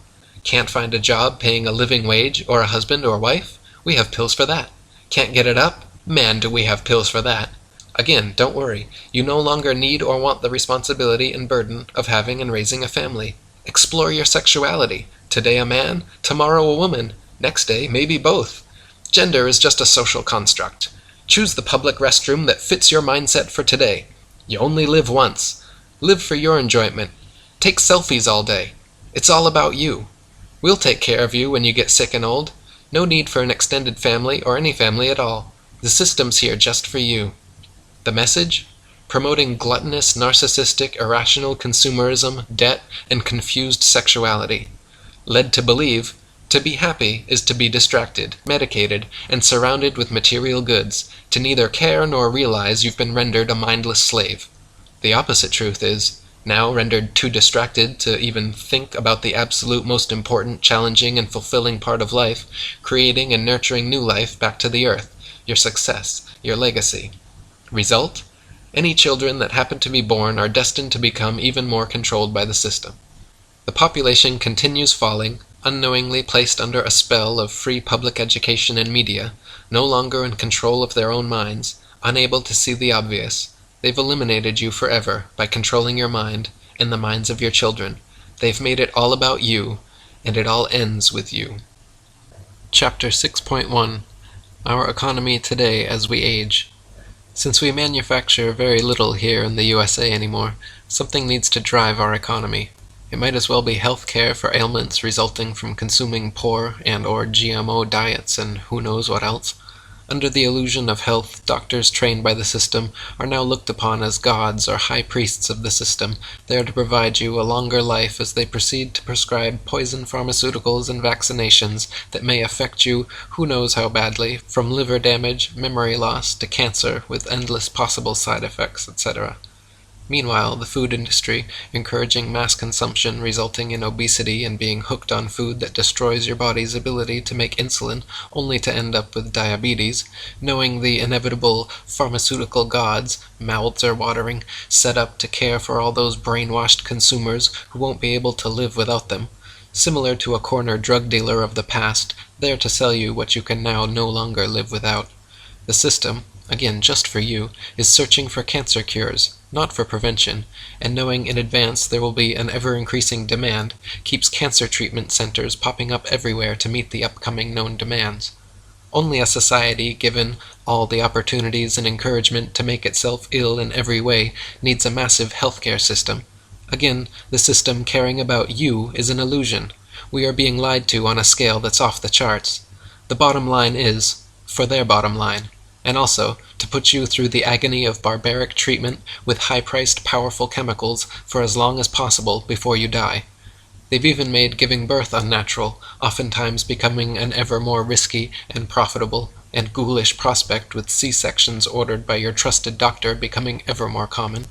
Can't find a job paying a living wage or a husband or wife? We have pills for that. Can't get it up? Man, do we have pills for that. Again, don't worry. You no longer need or want the responsibility and burden of having and raising a family. Explore your sexuality. Today a man, tomorrow a woman, next day maybe both. Gender is just a social construct. Choose the public restroom that fits your mindset for today. You only live once. Live for your enjoyment. Take selfies all day. It's all about you. We'll take care of you when you get sick and old. No need for an extended family or any family at all. The system's here just for you. The message? Promoting gluttonous, narcissistic, irrational consumerism, debt, and confused sexuality. Led to believe, to be happy is to be distracted, medicated, and surrounded with material goods, to neither care nor realize you've been rendered a mindless slave. The opposite truth is, now rendered too distracted to even think about the absolute most important, challenging, and fulfilling part of life, creating and nurturing new life back to the earth, your success, your legacy. Result? Any children that happen to be born are destined to become even more controlled by the system. The population continues falling, unknowingly placed under a spell of free public education and media, no longer in control of their own minds, Unable to see the obvious, they've eliminated you forever by controlling your mind and the minds of your children. They've made it all about you, and it all ends with you. Chapter 6.1 Our Economy Today as We Age. Since we manufacture very little here in the USA anymore, something needs to drive our economy. It might as well be health care for ailments resulting from consuming poor and/or GMO diets and who knows what else. Under the illusion of health, doctors trained by the system are now looked upon as gods or high priests of the system. They are to provide you a longer life as they proceed to prescribe poison pharmaceuticals and vaccinations that may affect you who knows how badly, from liver damage, memory loss, to cancer with endless possible side effects, etc. Meanwhile, the food industry, encouraging mass consumption resulting in obesity and being hooked on food that destroys your body's ability to make insulin, only to end up with diabetes, knowing the inevitable pharmaceutical gods, mouths are watering, set up to care for all those brainwashed consumers who won't be able to live without them. Similar to a corner drug dealer of the past, there to sell you what you can now no longer live without. The system, again just for you, is searching for cancer cures, not for prevention, and knowing in advance there will be an ever-increasing demand, keeps cancer treatment centers popping up everywhere to meet the upcoming known demands. Only a society given all the opportunities and encouragement to make itself ill in every way needs a massive healthcare system. Again, the system caring about you is an illusion. We are being lied to on a scale that's off the charts. The bottom line is, for their bottom line, and also to put you through the agony of barbaric treatment with high-priced powerful chemicals for as long as possible before you die. They've even made giving birth unnatural, oftentimes becoming an ever more risky and profitable and ghoulish prospect, with C-sections ordered by your trusted doctor becoming ever more common.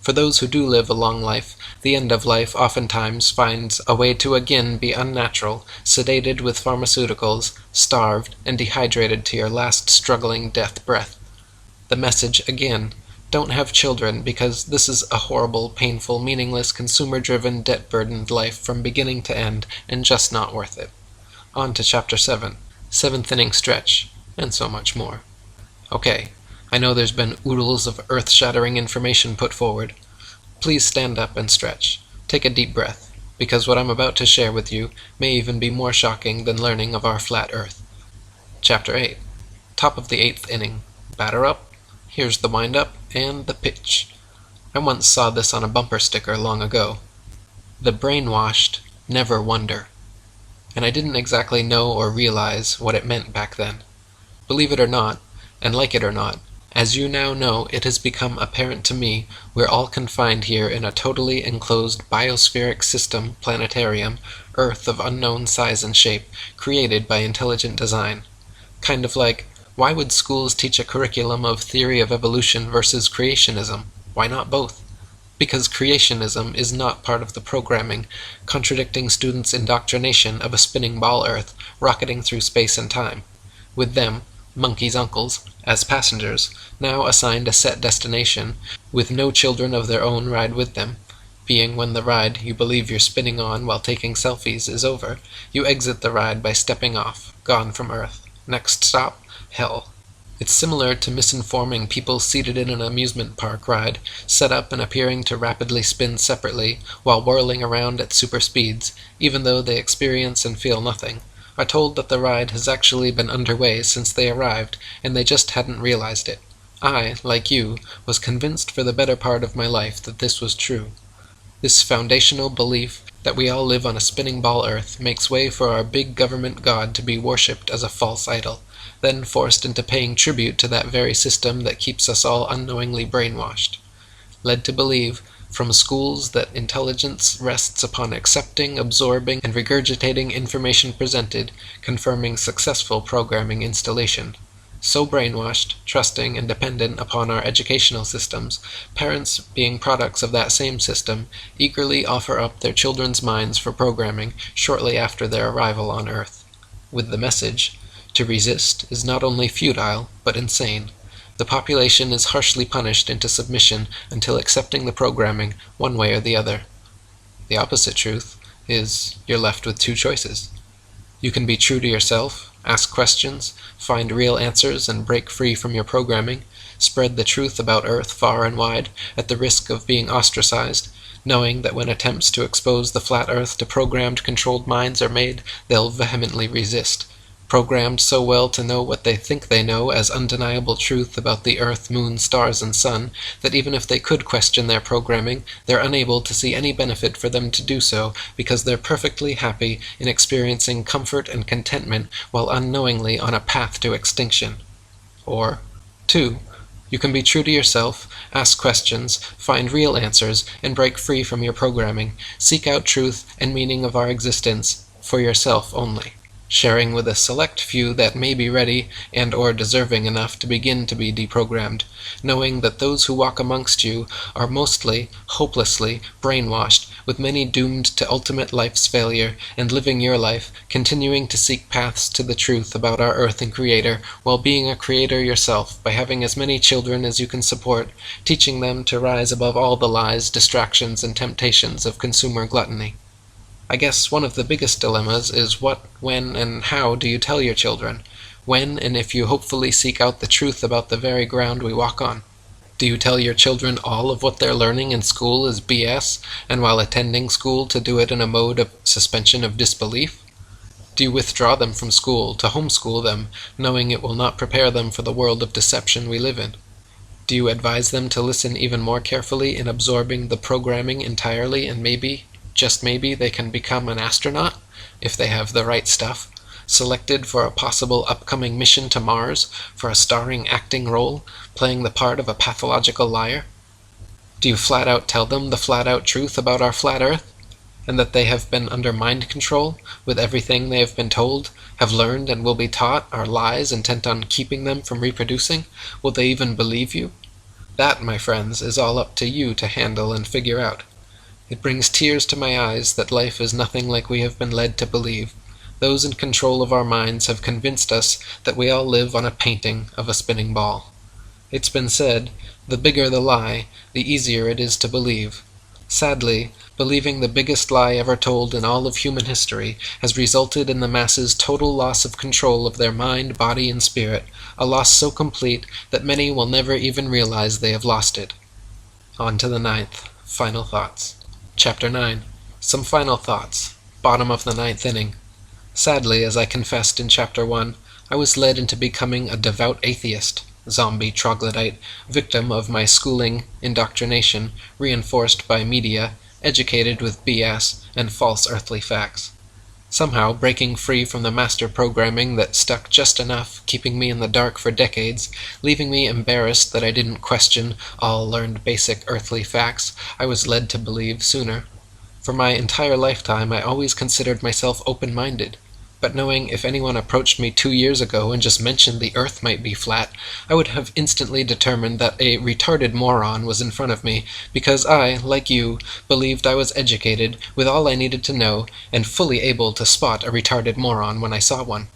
For those who do live a long life, the end of life oftentimes finds a way to again be unnatural, sedated with pharmaceuticals, starved, and dehydrated to your last struggling death breath. The message again, don't have children because this is a horrible, painful, meaningless, consumer-driven, debt-burdened life from beginning to end, and just not worth it. On to Chapter 7, 7th inning stretch, and so much more. Okay. I know there's been oodles of earth-shattering information put forward. Please stand up and stretch. Take a deep breath, because what I'm about to share with you may even be more shocking than learning of our flat Earth. Chapter 8. Top of the 8th inning. Batter up. Here's the wind-up and the pitch. I once saw this on a bumper sticker long ago. The brainwashed never wonder. And I didn't exactly know or realize what it meant back then. Believe it or not, and like it or not, as you now know, it has become apparent to me we're all confined here in a totally enclosed biospheric system planetarium, Earth of unknown size and shape, created by intelligent design. Kind of like, why would schools teach a curriculum of theory of evolution versus creationism? Why not both? Because creationism is not part of the programming, contradicting students' indoctrination of a spinning ball Earth rocketing through space and time. With them, monkeys' uncles, as passengers, now assigned a set destination, with no children of their own ride with them, being when the ride you believe you're spinning on while taking selfies is over, you exit the ride by stepping off, gone from Earth. Next stop, hell. It's similar to misinforming people seated in an amusement park ride, set up and appearing to rapidly spin separately while whirling around at super speeds, even though they experience and feel nothing, are told that the ride has actually been underway since they arrived, and they just hadn't realized it. I, like you, was convinced for the better part of my life that this was true. This foundational belief that we all live on a spinning ball Earth makes way for our big government god to be worshipped as a false idol, then forced into paying tribute to that very system that keeps us all unknowingly brainwashed. Led to believe, from schools, that intelligence rests upon accepting, absorbing, and regurgitating information presented, confirming successful programming installation. So brainwashed, trusting, and dependent upon our educational systems, parents, being products of that same system, eagerly offer up their children's minds for programming shortly after their arrival on Earth. With the message, to resist is not only futile, but insane. The population is harshly punished into submission until accepting the programming one way or the other. The opposite truth is you're left with two choices. You can be true to yourself, ask questions, find real answers, and break free from your programming. spread the truth about Earth far and wide, at the risk of being ostracized, knowing that when attempts to expose the flat Earth to programmed, controlled minds are made, they'll vehemently resist. Programmed so well to know what they think they know as undeniable truth about the Earth, Moon, stars, and Sun, that even if they could question their programming, they're unable to see any benefit for them to do so, because they're perfectly happy in experiencing comfort and contentment while unknowingly on a path to extinction. Or, 2. You can be true to yourself, ask questions, find real answers, and break free from your programming. Seek out truth and meaning of our existence for yourself only, sharing with a select few that may be ready and or deserving enough to begin to be deprogrammed, knowing that those who walk amongst you are mostly, hopelessly, brainwashed, with many doomed to ultimate life's failure, and living your life, continuing to seek paths to the truth about our Earth and Creator, while being a creator yourself by having as many children as you can support, teaching them to rise above all the lies, distractions, and temptations of consumer gluttony. I guess one of the biggest dilemmas is what, when, and how do you tell your children? When and if you hopefully seek out the truth about the very ground we walk on? Do you tell your children all of what they're learning in school is BS, and while attending school to do it in a mode of suspension of disbelief? Do you withdraw them from school to homeschool them, knowing it will not prepare them for the world of deception we live in? Do you advise them to listen even more carefully in absorbing the programming entirely, and maybe, just maybe, they can become an astronaut, if they have the right stuff, selected for a possible upcoming mission to Mars, for a starring acting role, playing the part of a pathological liar? Do you flat out tell them the flat out truth about our flat Earth, and that they have been under mind control, with everything they have been told, have learned, and will be taught are lies intent on keeping them from reproducing? Will they even believe you? That, my friends, is all up to you to handle and figure out. It brings tears to my eyes that life is nothing like we have been led to believe. Those in control of our minds have convinced us that we all live on a painting of a spinning ball. It's been said, the bigger the lie, the easier it is to believe. Sadly, believing the biggest lie ever told in all of human history has resulted in the masses' total loss of control of their mind, body, and spirit, a loss so complete that many will never even realize they have lost it. On to the 9th, final thoughts. Chapter 9. Some final thoughts. Bottom of the 9th inning. Sadly, as I confessed in Chapter 1, I was led into becoming a devout atheist, zombie troglodyte, victim of my schooling indoctrination, reinforced by media, educated with BS and false earthly facts. Somehow breaking free from the master programming that stuck just enough, keeping me in the dark for decades, leaving me embarrassed that I didn't question all learned basic earthly facts I was led to believe sooner. For my entire lifetime I always considered myself open-minded, but knowing if anyone approached me 2 years ago and just mentioned the Earth might be flat, I would have instantly determined that a retarded moron was in front of me, because I, like you, believed I was educated with all I needed to know and fully able to spot a retarded moron when I saw one.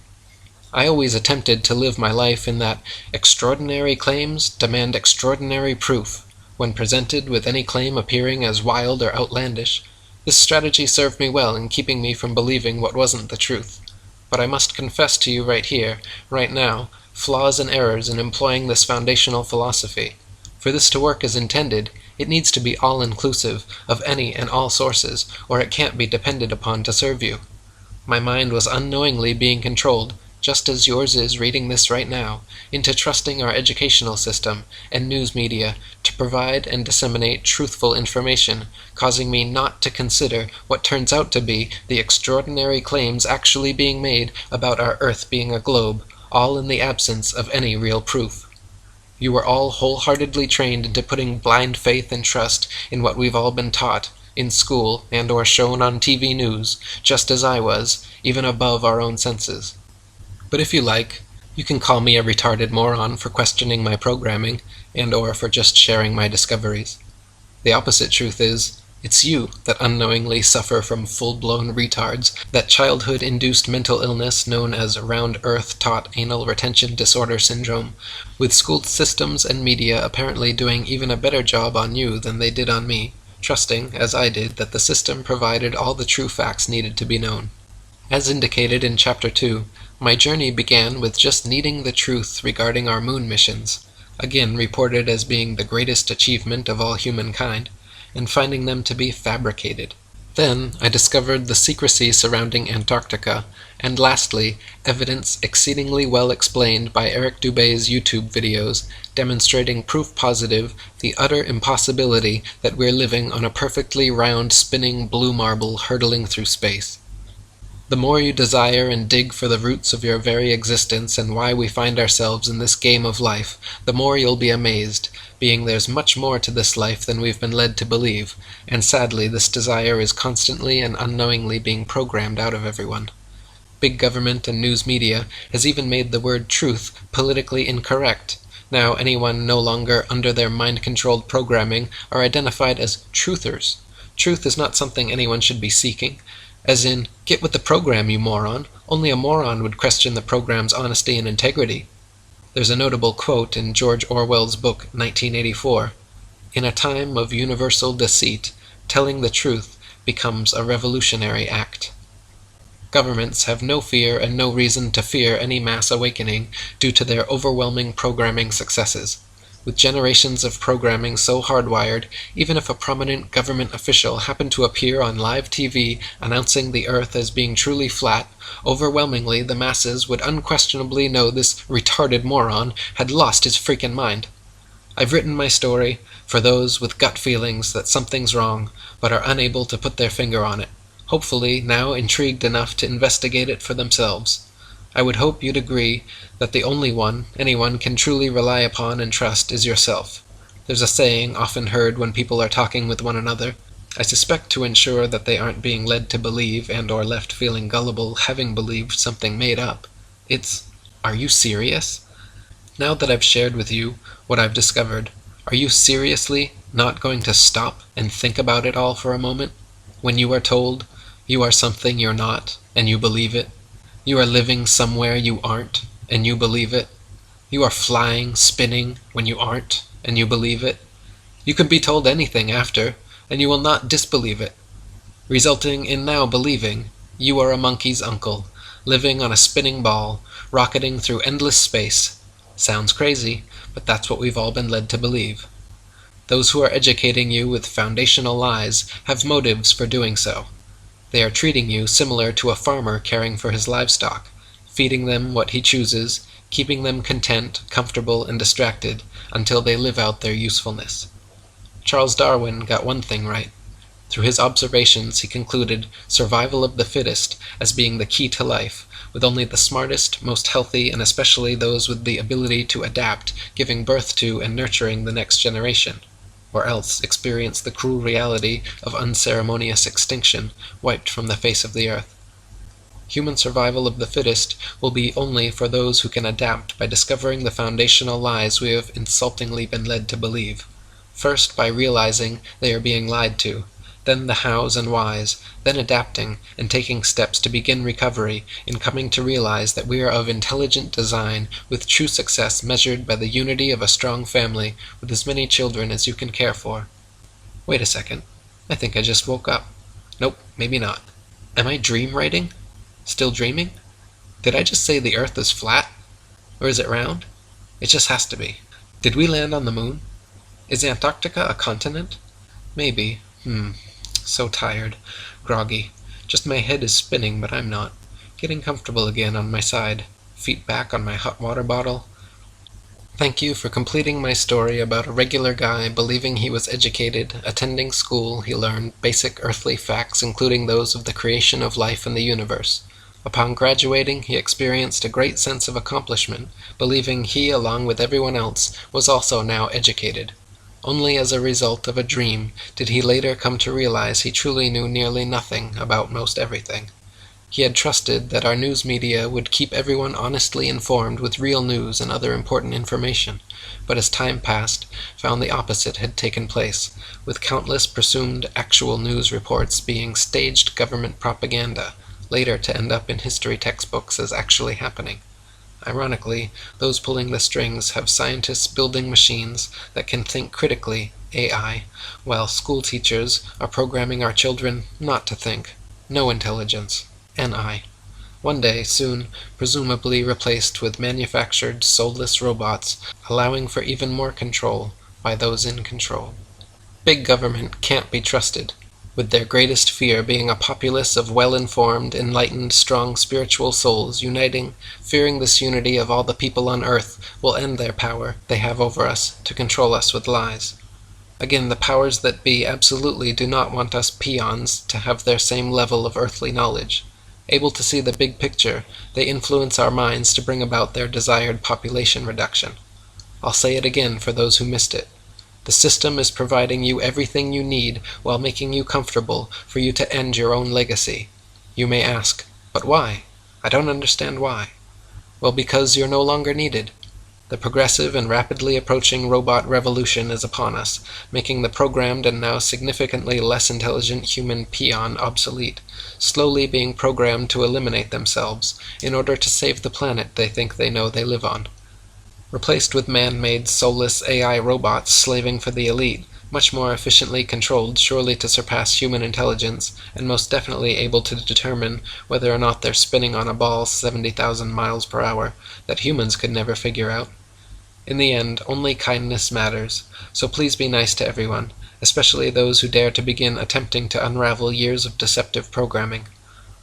I always attempted to live my life in that extraordinary claims demand extraordinary proof, when presented with any claim appearing as wild or outlandish. This strategy served me well in keeping me from believing what wasn't the truth. But I must confess to you right here, right now, flaws and errors in employing this foundational philosophy. For this to work as intended, it needs to be all-inclusive of any and all sources, or it can't be depended upon to serve you. My mind was unknowingly being controlled, just as yours is reading this right now, into trusting our educational system and news media to provide and disseminate truthful information, causing me not to consider what turns out to be the extraordinary claims actually being made about our Earth being a globe, all in the absence of any real proof. You were all wholeheartedly trained into putting blind faith and trust in what we've all been taught, in school and or shown on TV news, just as I was, even above our own senses. But if you like, you can call me a retarded moron for questioning my programming, and or for just sharing my discoveries. The opposite truth is, it's you that unknowingly suffer from full-blown retards, that childhood-induced mental illness known as round-earth-taught anal retention disorder syndrome, with school systems and media apparently doing even a better job on you than they did on me, trusting, as I did, that the system provided all the true facts needed to be known. As indicated in Chapter 2, my journey began with just needing the truth regarding our moon missions. again reported as being the greatest achievement of all humankind, and finding them to be fabricated. Then I discovered the secrecy surrounding Antarctica, and lastly, evidence exceedingly well explained by Eric Dubay's YouTube videos demonstrating proof positive the utter impossibility that we're living on a perfectly round spinning blue marble hurtling through space. The more you desire and dig for the roots of your very existence and why we find ourselves in this game of life, the more you'll be amazed, being there's much more to this life than we've been led to believe, and sadly this desire is constantly and unknowingly being programmed out of everyone. Big government and news media has even made the word truth politically incorrect. Now anyone no longer under their mind-controlled programming are identified as truthers. Truth is not something anyone should be seeking. As in, get with the program, you moron. Only a moron would question the program's honesty and integrity. There's a notable quote in George Orwell's book 1984. In a time of universal deceit, telling the truth becomes a revolutionary act. Governments have no fear and no reason to fear any mass awakening due to their overwhelming programming successes. With generations of programming so hardwired, even if a prominent government official happened to appear on live TV announcing the Earth as being truly flat, overwhelmingly the masses would unquestionably know this retarded moron had lost his freaking mind. I've written my story for those with gut feelings that something's wrong, but are unable to put their finger on it, hopefully now intrigued enough to investigate it for themselves. I would hope you'd agree that the only one anyone can truly rely upon and trust is yourself. There's a saying often heard when people are talking with one another, I suspect to ensure that they aren't being led to believe and or left feeling gullible having believed something made up. It's, are you serious? Now that I've shared with you what I've discovered, are you seriously not going to stop and think about it all for a moment? When you are told you are something you're not, and you believe it. You are living somewhere you aren't, and you believe it. You are flying, spinning, when you aren't, and you believe it. You can be told anything after, and you will not disbelieve it, resulting in now believing you are a monkey's uncle, living on a spinning ball, rocketing through endless space. Sounds crazy, but that's what we've all been led to believe. Those who are educating you with foundational lies have motives for doing so. They are treating you similar to a farmer caring for his livestock, feeding them what he chooses, keeping them content, comfortable, and distracted until they live out their usefulness. Charles Darwin got one thing right. Through his observations, he concluded survival of the fittest as being the key to life, with only the smartest, most healthy, and especially those with the ability to adapt, giving birth to and nurturing the next generation, or else experience the cruel reality of unceremonious extinction, wiped from the face of the earth. Human survival of the fittest will be only for those who can adapt by discovering the foundational lies we have insultingly been led to believe. First by realizing they are being lied to, then the hows and whys, then adapting and taking steps to begin recovery in coming to realize that we are of intelligent design, with true success measured by the unity of a strong family with as many children as you can care for. Wait a second. I think I just woke up. Nope, maybe not. Am I dream writing? Still dreaming? Did I just say the Earth is flat? Or is it round? It just has to be. Did we land on the moon? Is Antarctica a continent? Maybe. So tired. Groggy. Just my head is spinning, but I'm not. Getting comfortable again on my side. Feet back on my hot water bottle. Thank you for completing my story about a regular guy believing he was educated. Attending school, he learned basic earthly facts, including those of the creation of life in the universe. Upon graduating, he experienced a great sense of accomplishment, believing he, along with everyone else, was also now educated. Only as a result of a dream did he later come to realize he truly knew nearly nothing about most everything. He had trusted that our news media would keep everyone honestly informed with real news and other important information, but as time passed, found the opposite had taken place, with countless presumed actual news reports being staged government propaganda, later to end up in history textbooks as actually happening. Ironically, those pulling the strings have scientists building machines that can think critically, AI, while school teachers are programming our children not to think, no intelligence, NI. One day, soon, presumably replaced with manufactured, soulless robots, allowing for even more control by those in control. Big government can't be trusted, with their greatest fear being a populace of well-informed, enlightened, strong spiritual souls uniting, fearing this unity of all the people on earth will end their power they have over us to control us with lies. Again, the powers that be absolutely do not want us peons to have their same level of earthly knowledge. Able to see the big picture, they influence our minds to bring about their desired population reduction. I'll say it again for those who missed it. The system is providing you everything you need while making you comfortable for you to end your own legacy. You may ask, but why? I don't understand why. Well, because you're no longer needed. The progressive and rapidly approaching robot revolution is upon us, making the programmed and now significantly less intelligent human peon obsolete, slowly being programmed to eliminate themselves in order to save the planet they think they know they live on. Replaced with man-made, soulless AI robots slaving for the elite, much more efficiently controlled surely to surpass human intelligence, and most definitely able to determine whether or not they're spinning on a ball 70,000 miles per hour, that humans could never figure out. In the end, only kindness matters, so please be nice to everyone, especially those who dare to begin attempting to unravel years of deceptive programming,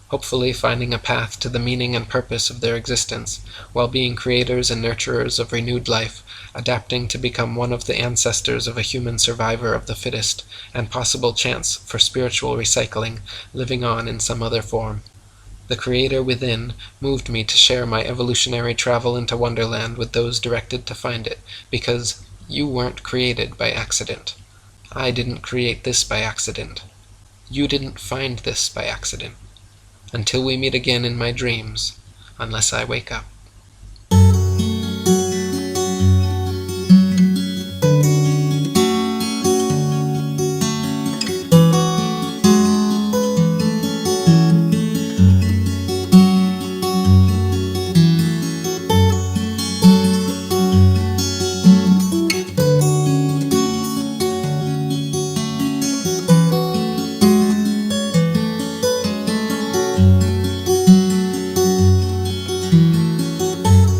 hopefully finding a path to the meaning and purpose of their existence, while being creators and nurturers of renewed life, adapting to become one of the ancestors of a human survivor of the fittest, and possible chance for spiritual recycling, living on in some other form. The Creator within moved me to share my evolutionary travel into Wonderland with those directed to find it, because you weren't created by accident. I didn't create this by accident. You didn't find this by accident. Until we meet again in my dreams, unless I wake up.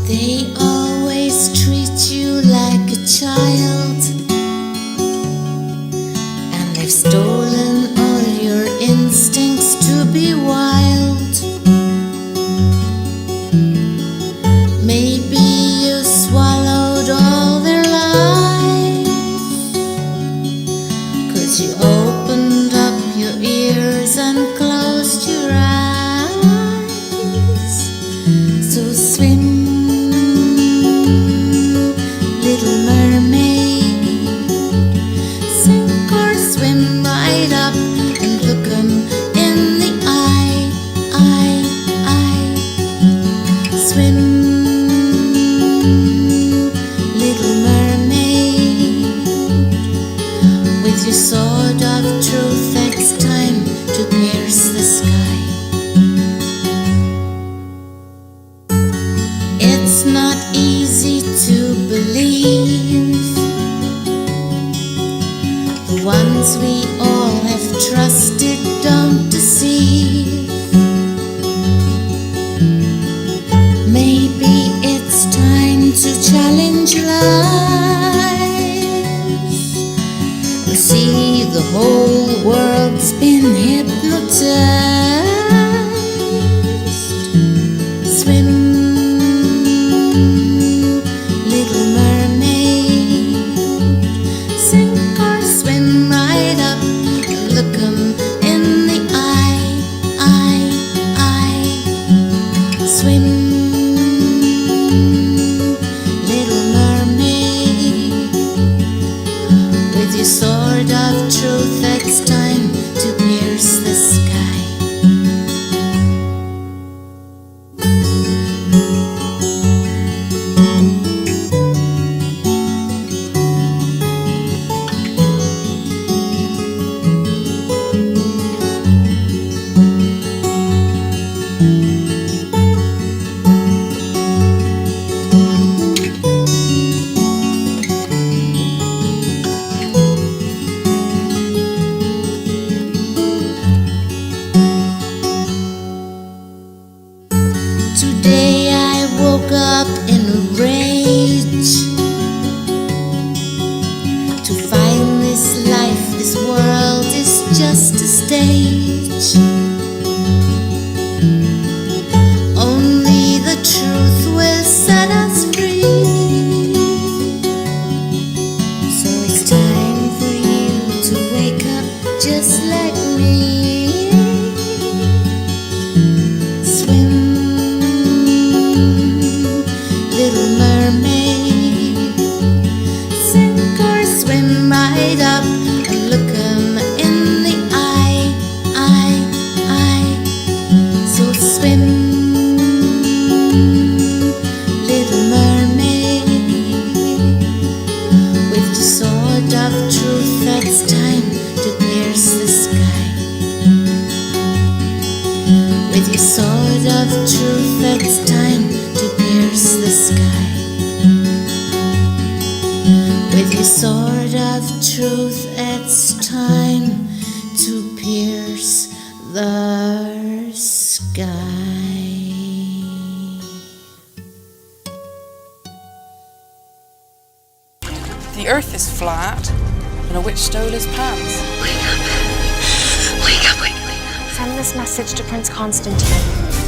They always treat you like a child, and they've stolen all your instincts to be wild. Maybe you swallowed all their lies, 'cause you opened up your ears and closed your eyes. So swim, little mermaid, sink or swim right up and look 'em in the eye. Swim, little mermaid, with your sword of truth. It's time to pierce the sky. It's not easy to believe the ones we all have trusted don't deceive. Maybe it's time to challenge life and see the whole world's been hypnotized. Swim, little mermaid, sink or swim right up and look 'em in the eye. Swim, little mermaid, with your sword of truth. It's time to pierce the sky. truth, it's time to pierce the sky. The earth is flat, and a witch stole his pants. Wake up. Wake up, wake up. Send this message to Prince Constantine.